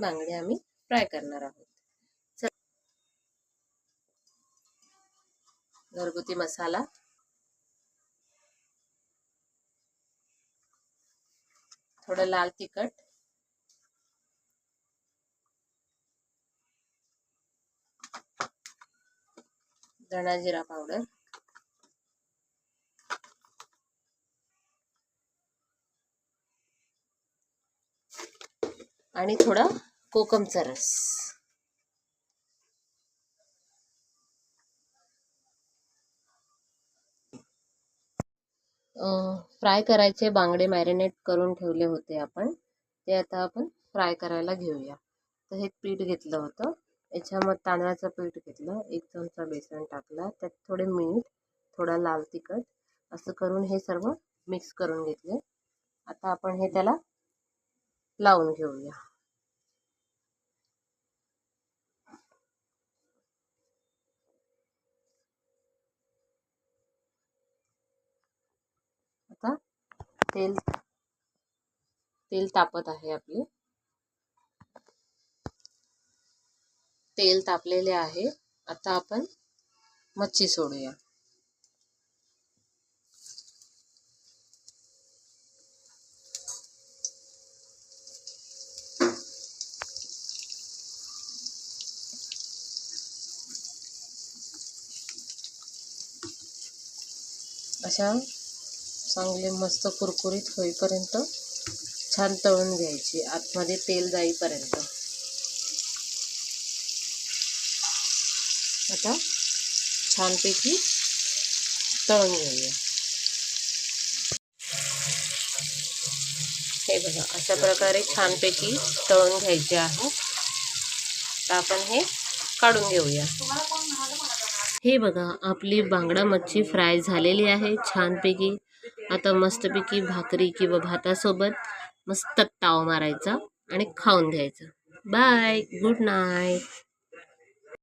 बांगडे आम्ही फ्राय करणार आहोत. घरगुती मसाला, थोडं लाल तिखट, धना जिरा पावडर, आणि थोडा कोकमचा रस. फ्राय करायचे बांगडे मॅरिनेट करून ठेवले होते आपण, ते आता आपण फ्राय करायला घेऊया. तर हे पीठ घेतलं होतं, याच्यामध्ये तांदळाचं पीठ घेतलं, 1 चमचा बेसन टाकला, त्यात थोडे मीठ, थोडा लाल तिखट, असं करून हे सर्व मिक्स करून घेतले. आता आपण हे त्याला लावून घेऊया. आता तेल तापत आहे आपले. तेल तापलेले आहे. आता आपण मच्छी सोडूया. अशा चांगले मस्त कुरकुरीत होईपर्यंत छान तळून घ्यायची, आतमध्ये तेल जाईपर्यंत. आता छानपैकी तळून घेऊया. हे बघा, अशा प्रकारे छानपैकी तळून घ्यायचे आहे. तर आपण हे काढून घेऊया. हे बघा, आपली बांगडा मच्छी फ्राय झालेली आहे छानपैकी. आता मस्तपैकी भाकरी किंवा भातासोबत मस्त ताव मारायचा आणि खाऊन घ्यायचं. Bye, good night.